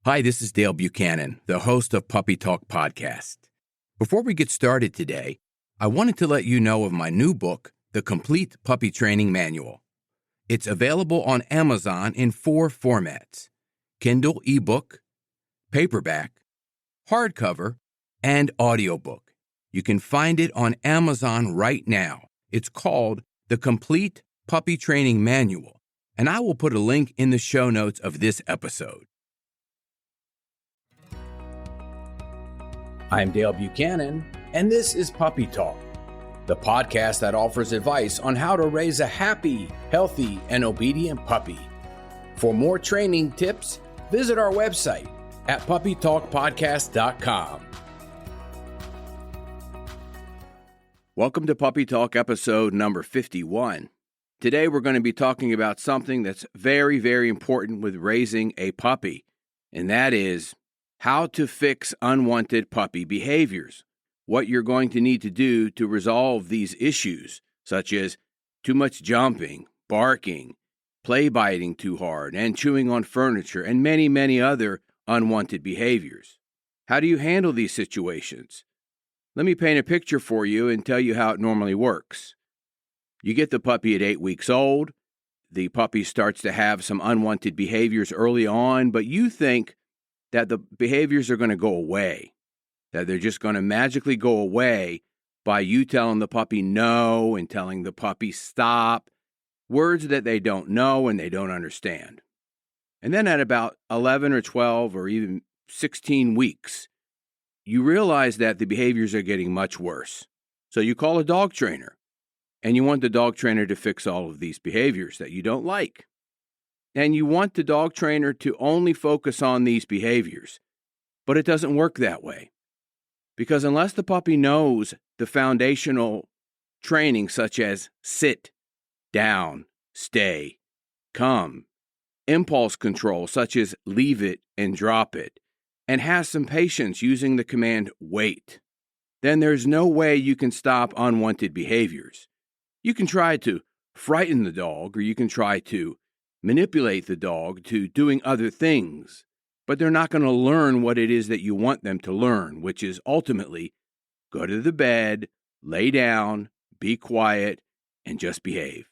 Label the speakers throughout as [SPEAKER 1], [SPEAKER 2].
[SPEAKER 1] Hi, this is Dale Buchanan, the host of Puppy Talk Podcast. Before we get started today, I wanted to let you know of my new book, The Complete Puppy Training Manual. It's available on Amazon in 4 formats: Kindle ebook, paperback, hardcover, and audiobook. You can find it on Amazon right now. It's called The Complete Puppy Training Manual, and I will put a link in the show notes of this episode. I'm Dale Buchanan, and this is Puppy Talk, the podcast that offers advice on how to raise a happy, healthy, and obedient puppy. For more training tips, visit our website at puppytalkpodcast.com. Welcome to Puppy Talk episode number 51. Today we're going to be talking about something that's very, very important with raising a puppy, and that is how to fix unwanted puppy behaviors. What you're going to need to do to resolve these issues, such as too much jumping, barking, play biting too hard, and chewing on furniture, and many, many other unwanted behaviors. How do you handle these situations? Let me paint a picture for you and tell you how it normally works. You get the puppy at 8 weeks old. The puppy starts to have some unwanted behaviors early on, but you think that the behaviors are going to go away, that they're just going to magically go away by you telling the puppy no and telling the puppy stop, words that they don't know and they don't understand. And then at about 11 or 12 or even 16 weeks, you realize that the behaviors are getting much worse. So you call a dog trainer, and you want the dog trainer to fix all of these behaviors that you don't like. And you want the dog trainer to only focus on these behaviors. But it doesn't work that way. Because unless the puppy knows the foundational training such as sit, down, stay, come, impulse control such as leave it and drop it, and has some patience using the command wait, then there's no way you can stop unwanted behaviors. You can try to frighten the dog, or you can try to manipulate the dog to doing other things, but they're not going to learn what it is that you want them to learn, which is ultimately go to the bed, lay down, be quiet, and just behave.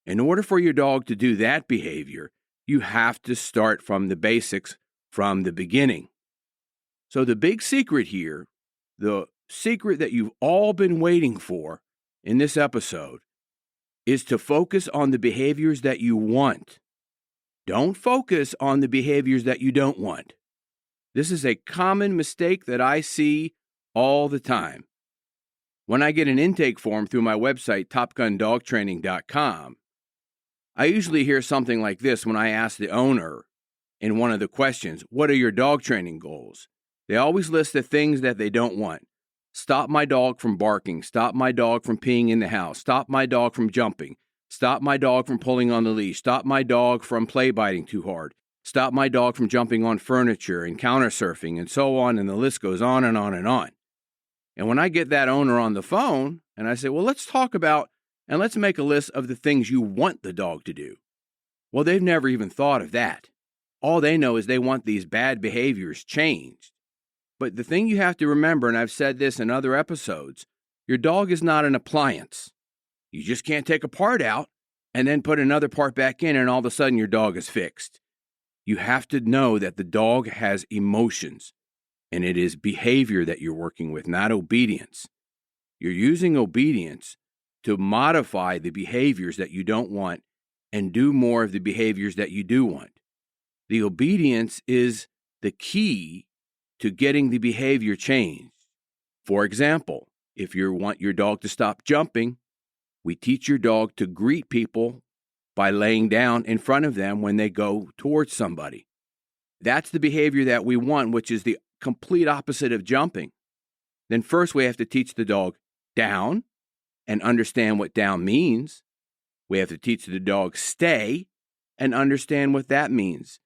[SPEAKER 1] In order for your dog to do that behavior, you have to start from the basics, from the beginning. So the big secret here, the secret that you've all been waiting for in this episode, is to focus on the behaviors that you want. Don't focus on the behaviors that you don't want. This is a common mistake that I see all the time. When I get an intake form through my website, topgundogtraining.com, I usually hear something like this when I ask the owner in one of the questions, what are your dog training goals? They always list the things that they don't want. Stop my dog from barking. Stop my dog from peeing in the house. Stop my dog from jumping. Stop my dog from pulling on the leash. Stop my dog from play biting too hard. Stop my dog from jumping on furniture and counter surfing and so on, and the list goes on and on and on. And when I get that owner on the phone and I say, well, let's talk about and let's make a list of the things you want the dog to do. Well, they've never even thought of that. All they know is they want these bad behaviors changed. But the thing you have to remember, and I've said this in other episodes, your dog is not an appliance. You just can't take a part out and then put another part back in and all of a sudden your dog is fixed. You have to know that the dog has emotions, and it is behavior that you're working with, not obedience. You're using obedience to modify the behaviors that you don't want and do more of the behaviors that you do want. The obedience is the key to getting the behavior changed. For example, if you want your dog to stop jumping, we teach your dog to greet people by laying down in front of them when they go towards somebody. That's the behavior that we want, which is the complete opposite of jumping. Then first we have to teach the dog down and understand what down means. We have to teach the dog stay and understand what that means.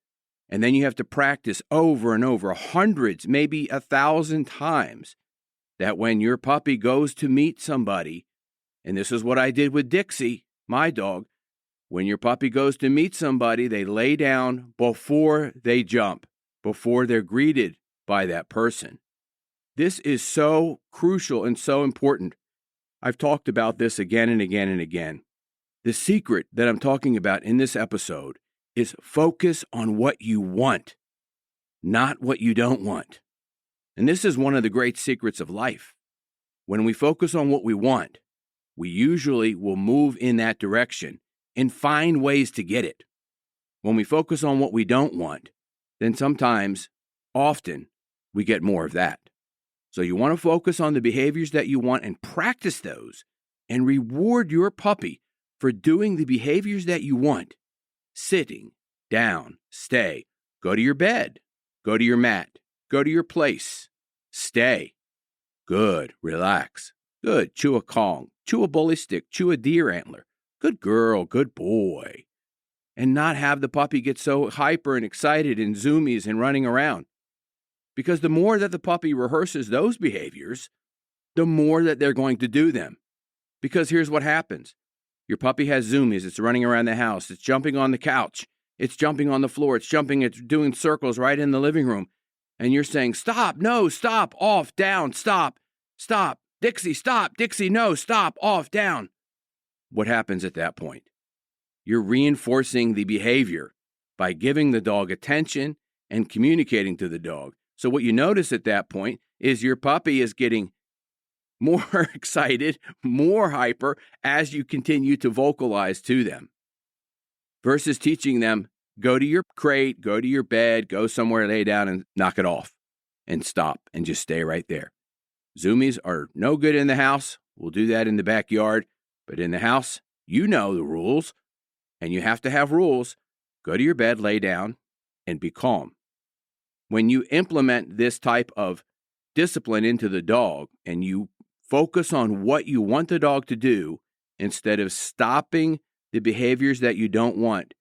[SPEAKER 1] And then you have to practice over and over, hundreds, maybe 1,000 times, that when your puppy goes to meet somebody, and this is what I did with Dixie, my dog, when your puppy goes to meet somebody, they lay down before they jump, before they're greeted by that person. This is so crucial and so important. I've talked about this again and again and again. The secret that I'm talking about in this episode is focus on what you want, not what you don't want. And this is one of the great secrets of life. When we focus on what we want, we usually will move in that direction and find ways to get it. When we focus on what we don't want, then sometimes, often, we get more of that. So you want to focus on the behaviors that you want and practice those and reward your puppy for doing the behaviors that you want. Sitting, down, stay, go to your bed, go to your mat, go to your place, stay. Good, relax. Good, chew a Kong, chew a bully stick, chew a deer antler. Good girl, good boy. And not have the puppy get so hyper and excited and zoomies and running around. Because the more that the puppy rehearses those behaviors, the more that they're going to do them. Because here's what happens. Your puppy has zoomies. It's running around the house. It's jumping on the couch. It's jumping on the floor. It's doing circles right in the living room. And you're saying, stop, no, stop, off, down, stop, Dixie, stop, Dixie, no, stop, off, down. What happens at that point? You're reinforcing the behavior by giving the dog attention and communicating to the dog. So what you notice at that point is your puppy is getting more excited, more hyper as you continue to vocalize to them versus teaching them, go to your crate, go to your bed, go somewhere, lay down and knock it off and stop and just stay right there. Zoomies are no good in the house. We'll do that in the backyard, but in the house, you know the rules and you have to have rules. Go to your bed, lay down and be calm. When you implement this type of discipline into the dog and you focus on what you want the dog to do instead of stopping the behaviors that you don't want,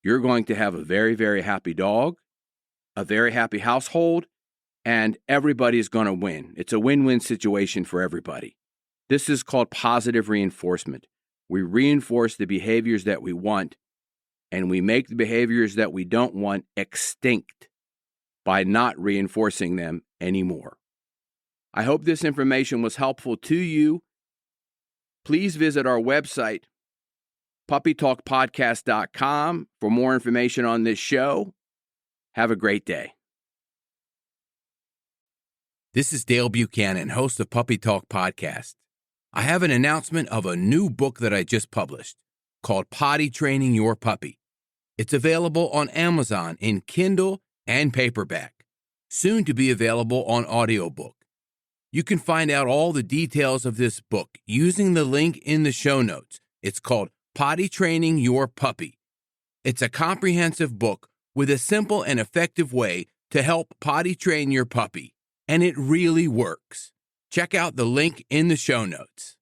[SPEAKER 1] you're going to have a very, very happy dog, a very happy household, and everybody's going to win. It's a win-win situation for everybody. This is called positive reinforcement. We reinforce the behaviors that we want, and we make the behaviors that we don't want extinct by not reinforcing them anymore. I hope this information was helpful to you. Please visit our website, puppytalkpodcast.com, for more information on this show. Have a great day. This is Dale Buchanan, host of Puppy Talk Podcast. I have an announcement of a new book that I just published called Potty Training Your Puppy. It's available on Amazon in Kindle and paperback, soon to be available on audiobook. You can find out all the details of this book using the link in the show notes. It's called Potty Training Your Puppy. It's a comprehensive book with a simple and effective way to help potty train your puppy, and it really works. Check out the link in the show notes.